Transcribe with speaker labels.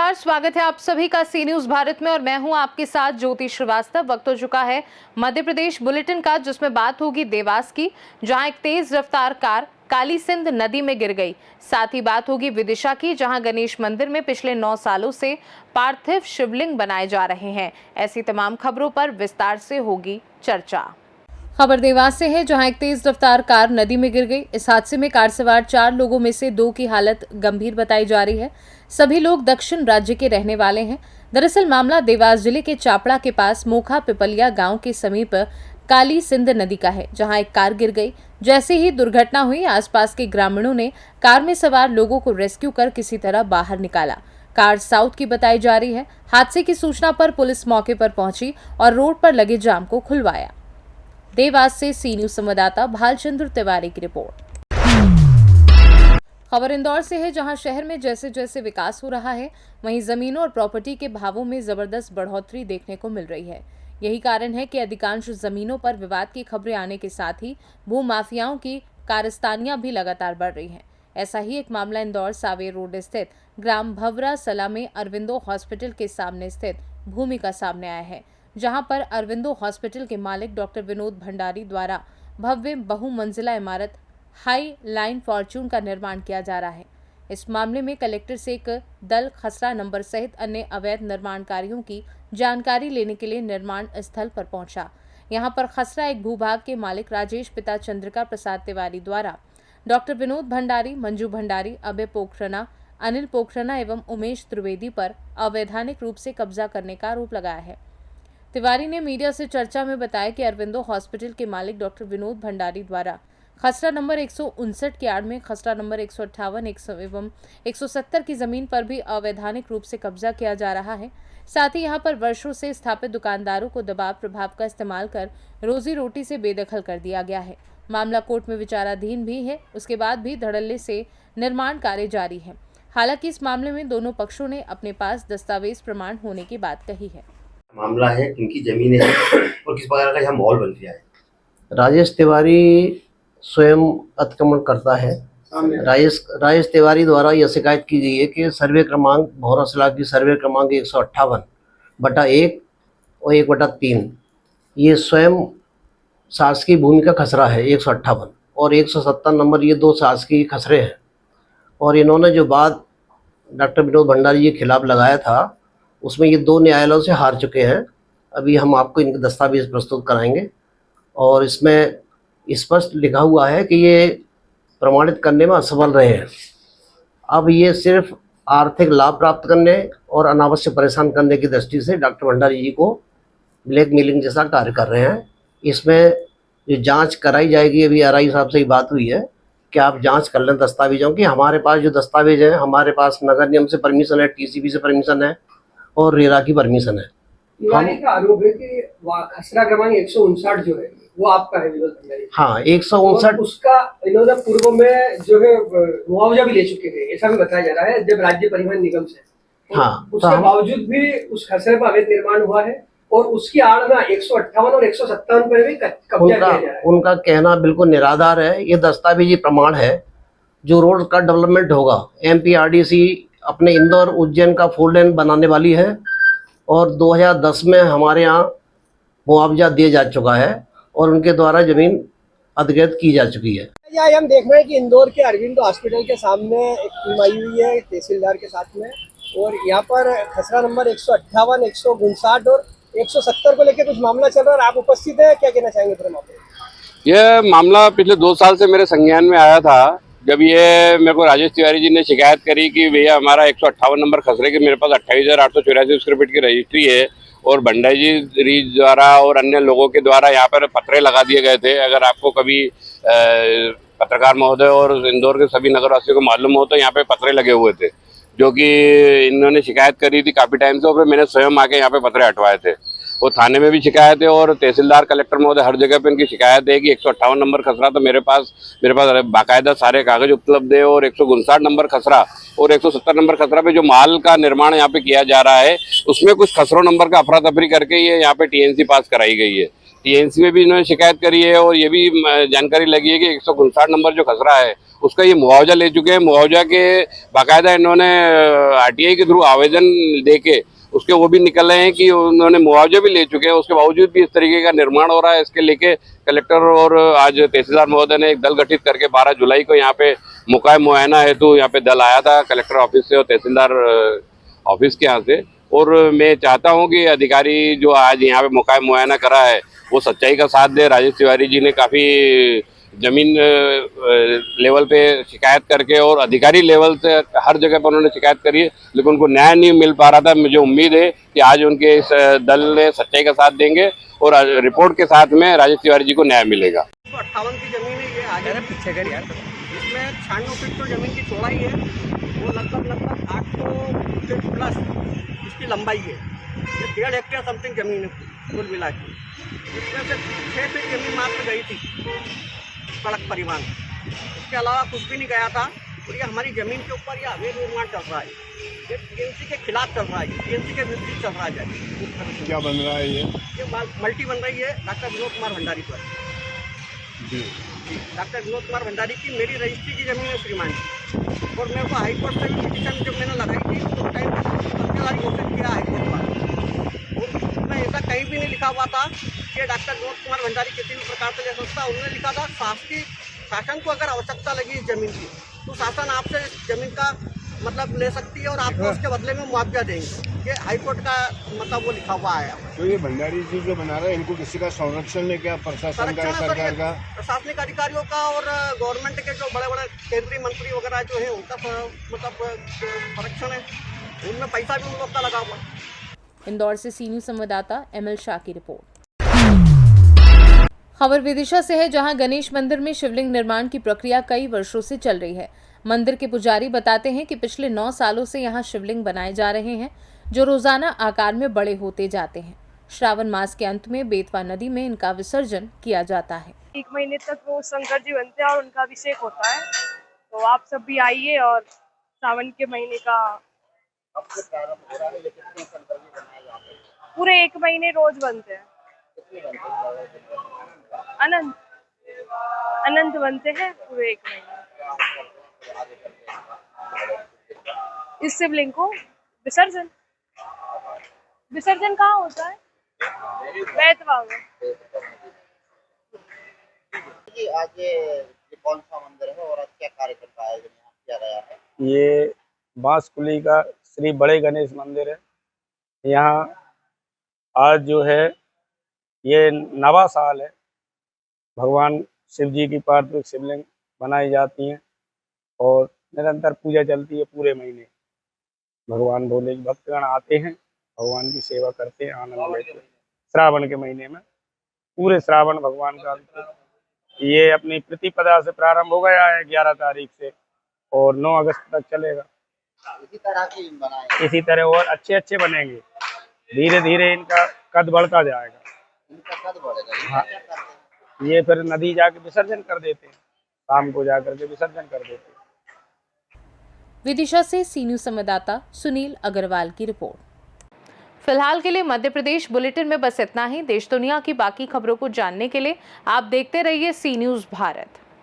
Speaker 1: नमस्कार, स्वागत है आप सभी का सी न्यूज भारत में और मैं हूं आपके साथ ज्योति श्रीवास्तव। वक्त हो चुका है मध्य प्रदेश बुलेटिन का, जिसमें बात होगी देवास की, जहां एक तेज रफ्तार कार काली सिंध नदी में गिर गई। साथ ही बात होगी विदिशा की, जहां गणेश मंदिर में पिछले 9 सालों से पार्थिव शिवलिंग बनाए जा रहे हैं। ऐसी तमाम खबरों पर विस्तार से होगी चर्चा। खबर देवास से है, जहां एक तेज रफ्तार कार नदी में गिर गई। इस हादसे में कार सवार 4 लोगों में से 2 की हालत गंभीर बताई जा रही है। सभी लोग दक्षिण राज्य के रहने वाले हैं। दरअसल मामला देवास जिले के चापड़ा के पास मोखा पिपलिया गांव के समीप काली सिंध नदी का है, जहां एक कार गिर गई। जैसे ही दुर्घटना हुई, आसपास के ग्रामीणों ने कार में सवार लोगों को रेस्क्यू कर किसी तरह बाहर निकाला। कार साउथ की बताई जा रही है। हादसे की सूचना पर पुलिस मौके पर पहुंची और रोड पर लगे जाम को खुलवाया। देवास से सी न्यूज संवाददाता भालचंद्र तिवारी की रिपोर्ट। खबर इंदौर से है, जहां शहर में जैसे जैसे विकास हो रहा है, वहीं जमीनों और प्रॉपर्टी के भावों में जबरदस्त बढ़ोतरी देखने को मिल रही है। यही कारण है कि अधिकांश जमीनों पर विवाद की खबरें आने के साथ ही भू माफियाओं की कारस्तानियां भी लगातार बढ़ रही हैं। ऐसा ही एक मामला इंदौर सावेर रोड स्थित ग्राम भवरा सला में अरविंदो हॉस्पिटल के सामने स्थित भूमि का सामने आया है, जहां पर अरविंदो हॉस्पिटल के मालिक डॉक्टर विनोद भंडारी द्वारा भव्य बहुमंजिला इमारत हाई लाइन फॉर्च्यून का निर्माण किया जा रहा है। इस मामले में कलेक्टर से एक दल खसरा नंबर सहित अन्य अवैध निर्माण कार्यों की जानकारी लेने के लिए निर्माण स्थल पर पहुंचा। यहां पर खसरा एक भूभाग के मालिक राजेश पिता चंद्रिका प्रसाद तिवारी द्वारा डॉक्टर विनोद भंडारी, मंजू भंडारी, अभय पोखरना, अनिल पोखरना एवं उमेश त्रिवेदी पर अवैधानिक रूप से कब्जा करने का आरोप लगाया है। तिवारी ने मीडिया से चर्चा में बताया कि अरविंदो हॉस्पिटल के मालिक डॉक्टर विनोद भंडारी द्वारा खसरा नंबर 159 के आड़ में खसरा नंबर 158 एवं 170 की जमीन पर भी अवैधानिक रूप से कब्जा किया जा रहा है। साथ ही यहां पर वर्षों से स्थापित दुकानदारों को दबाव प्रभाव का इस्तेमाल कर रोजी रोटी से बेदखल कर दिया गया है। मामला कोर्ट में विचाराधीन भी है। उसके बाद भी धड़ल्ले से निर्माण कार्य जारी है। हालांकि इस मामले में दोनों पक्षों ने अपने पास दस्तावेज प्रमाण होने की बात कही है।
Speaker 2: मामला है, किनकी जमीनें हैं और किस प्रकार का यहाँ माहौल बन गया है।
Speaker 3: राजेश तिवारी स्वयं अतिक्रमण करता है। राजेश तिवारी द्वारा यह शिकायत की गई है कि सर्वे क्रमांक भौरासला की सर्वे क्रमांक 158/1 और 1/3 ये स्वयं शासकीय भूमि का खसरा है 158 और 170 नंबर, ये 2 शासकीय खसरे हैं। और इन्होंने जो बात डॉक्टर विनोद भंडारी जी के खिलाफ लगाया था, उसमें ये 2 न्यायालयों से हार चुके हैं। अभी हम आपको इनके दस्तावेज प्रस्तुत कराएंगे और इसमें स्पष्ट लिखा हुआ है कि ये प्रमाणित करने में असफल रहे हैं। अब ये सिर्फ आर्थिक लाभ प्राप्त करने और अनावश्यक परेशान करने की दृष्टि से डॉक्टर भंडारी जी को ब्लैकमेलिंग जैसा कार्य कर रहे हैं। इसमें जो जांच कराई जाएगी, अभी आरआई साहब से ही बात हुई है कि आप जांच कर लें दस्तावेजों की। हमारे पास जो दस्तावेज हैं, हमारे पास नगर निगम से परमिशन है, टीसीबी से परमिशन है और रेरा की परमिशन है।
Speaker 4: तिवारी का आरोप है कि खसरा क्रमांक 159 जो है वो आपका है विनोद भंडारी।
Speaker 3: हाँ, 159
Speaker 4: उसका इन्होंने पूर्व में जो है मुआवजा भी ले चुके थे, ऐसा भी बताया जा रहा है जब राज्य परिवहन निगम से।
Speaker 3: हाँ,
Speaker 4: उसके बावजूद भी उस खसरे पर अवैध निर्माण हुआ है और उसकी आड़ में 158 और 157 पर भी कब्जा किया जा रहा है।
Speaker 3: उनका कहना बिल्कुल निराधार है। ये दस्तावेजी प्रमाण है। जो रोड का डेवलपमेंट होगा, एमपीआरडीसी अपने इंदौर उज्जैन का 4 लेन बनाने वाली है और 2010 में हमारे यहाँ मुआवजा दिया जा चुका है और उनके द्वारा जमीन अधिग्रहित की जा चुकी है।
Speaker 4: हम देख रहे हैं कि इंदौर के अरविंदो हॉस्पिटल के सामने एक टीम आई हुई है तहसीलदार के साथ में, और यहाँ पर खसरा नंबर 158, 159 और 170 को लेकर कुछ मामला चल रहा है। आप उपस्थित है, क्या कहना चाहेंगे पूरे मामले?
Speaker 5: यह मामला पिछले 2 साल से मेरे संज्ञान में आया था, जब ये मेरे को राजेश तिवारी जी ने शिकायत करी कि भैया हमारा 158 नंबर खसरे के मेरे पास 28,884 स्क्वायर फीट की रजिस्ट्री है और भंडारी जी द्वारा और अन्य लोगों के द्वारा यहाँ पर पत्रे लगा दिए गए थे। अगर आपको कभी पत्रकार महोदय और इंदौर के सभी नगरवासियों को मालूम हो तो यहाँ पे पत्रे लगे हुए थे, जो कि इन्होंने शिकायत करी थी काफ़ी टाइम से और फिर मैंने स्वयं आके यहाँ पे पत्रे हटवाए थे। वो थाने में भी शिकायत है और तहसीलदार, कलेक्टर महोदय हर जगह पे इनकी शिकायत है कि 158 नंबर खसरा तो मेरे पास बाकायदा सारे कागज उपलब्ध है और 159 नंबर खसरा और 170 नंबर खसरा पे जो माल का निर्माण यहाँ पे किया जा रहा है, उसमें कुछ खसरों नंबर का अफरा तफरी करके ये यहाँ पे टीएनसी पास कराई गई है। टीएनसी में भी इन्होंने शिकायत करी है और ये भी जानकारी लगी है कि 159 नंबर जो खसरा है उसका ये मुआवजा ले चुके हैं। मुआवजा के बाकायदा इन्होंने आरटीआई के थ्रू आवेदन देके उसके वो भी निकल रहे हैं कि उन्होंने मुआवजा भी ले चुके हैं। उसके बावजूद भी इस तरीके का निर्माण हो रहा है। इसके लेके कलेक्टर और आज तहसीलदार महोदय ने एक दल गठित करके 12 जुलाई को यहाँ पे मौका मुआयना हेतु यहाँ पे दल आया था कलेक्टर ऑफिस से और तहसीलदार ऑफिस के यहाँ से। और मैं चाहता हूँ कि अधिकारी जो आज यहाँ पे मौका मुआयना करा है वो सच्चाई का साथ दे। राजेश तिवारी जी ने काफ़ी जमीन लेवल पे शिकायत करके और अधिकारी लेवल से हर जगह पर उन्होंने शिकायत करी है, लेकिन उनको न्याय नहीं मिल पा रहा था। मुझे उम्मीद है कि आज उनके इस दल ने सच्चाई का साथ देंगे और रिपोर्ट के साथ में राजेश तिवारी जी को न्याय मिलेगा।
Speaker 4: 158 की जमीन है, ये आगे पीछे कर यार, इसमें 96 फीट जो जमीन की चौड़ाई है वो लगभग 800 फीट प्लस इसकी लंबाई है। ये 1.5 हेक्टेयर समथिंग जमीन है कुल मिला के। इसमें से 6 फीट जमीन मात्र गई थी सड़क परिवहन, इसके अलावा कुछ भी नहीं गया था। और ये हमारी ज़मीन के ऊपर ये अवैध निर्माण चल रहा है, ये टीएनसी के खिलाफ चल रहा है, टीएनसी के विपरीत चल रहा है।
Speaker 6: क्या बन रहा है ये
Speaker 4: मल्टी बन रही है डॉक्टर विनोद कुमार भंडारी पर। जी डॉक्टर विनोद कुमार भंडारी की मेरी रजिस्ट्री की ज़मीन है श्रीमान जी। और मेरे को हाईकोर्ट से भी पिटीशन जब मैंने लगाई थी तो टाइम पत्तेदारी घोषित किया हाईकोर्ट पर। और उसमें ऐसा कहीं भी नहीं लिखा हुआ था कि डॉक्टर विनोद कुमार भंडारी किसी भी प्रकार से ले सकता। उन्होंने लिखा था शासन को अगर आवश्यकता लगी इस जमीन की तो शासन आपसे इस जमीन का मतलब ले सकती है और आपको उसके बदले में मुआवजा देंगे। ये हाईकोर्ट का मतलब वो लिखा हुआ है।
Speaker 6: तो ये भंडारी जी जो बना रहे हैं इनको किसी का संरक्षण है क्या, प्रशासन का, सरकार का?
Speaker 4: प्रशासनिक अधिकारियों का और गवर्नमेंट के जो बड़े बड़े केंद्रीय मंत्री वगैरह जो है उनका मतलब संरक्षण है, उनमें पैसा भी उन लोग का लगा हुआ।
Speaker 1: इंदौर से सी न्यूज़ संवाददाता एमएल शाह की रिपोर्ट। खबर विदिशा से है, जहां गणेश मंदिर में शिवलिंग निर्माण की प्रक्रिया कई वर्षों से चल रही है। मंदिर के पुजारी बताते हैं कि पिछले 9 सालों से यहां शिवलिंग बनाए जा रहे हैं जो रोजाना आकार में बड़े होते जाते हैं। श्रावण मास के अंत में बेतवा नदी में इनका विसर्जन किया जाता है।
Speaker 7: 1 महीने तक वो शंकर जी बनते हैं और उनका अभिषेक होता है। तो आप सब भी आइए और सावन के महीने का पूरे 1 महीने रोज बनते हैं। अनंत बनते हैं पूरे 1 महीने। इस शिवलिंग को विसर्जन कहाँ होता है? बेतवा में।
Speaker 8: आज ये कौन सा मंदिर है और आज क्या कार्यक्रम का आयोजन यहाँ किया गया है?
Speaker 9: ये बांसकुली का श्री बड़े गणेश मंदिर है। यहाँ आज जो है ये 9वां साल है भगवान शिव जी की पार्थिव शिवलिंग बनाई जाती हैं और निरंतर पूजा चलती है पूरे महीने। भगवान भोले भक्तगण आते हैं, भगवान की सेवा करते हैं, आनंद लेते हैं। श्रावण के महीने में पूरे श्रावण भगवान का ये अपनी प्रतिपदा से प्रारंभ हो गया है 11 तारीख से और 9 अगस्त तक चलेगा।
Speaker 8: इसी तरह की बनाए,
Speaker 9: इसी तरह और अच्छे बनेंगे। धीरे धीरे इनका कद बढ़ता जाएगा।
Speaker 8: इनका कद बढ़ेगा।
Speaker 9: हाँ,
Speaker 8: क्या करते हैं?
Speaker 9: ये फिर नदी जाके विसर्जन कर देते हैं, शाम को जाकर के विसर्जन कर देते हैं।
Speaker 1: विदिशा से सी न्यूज़ संवाददाता सुनील अग्रवाल की रिपोर्ट। फिलहाल के लिए मध्य प्रदेश बुलेटिन में बस इतना ही। देश दुनिया की बाकी खबरों को जानने के लिए आप देखते रहिए सी न्यूज़ भारत।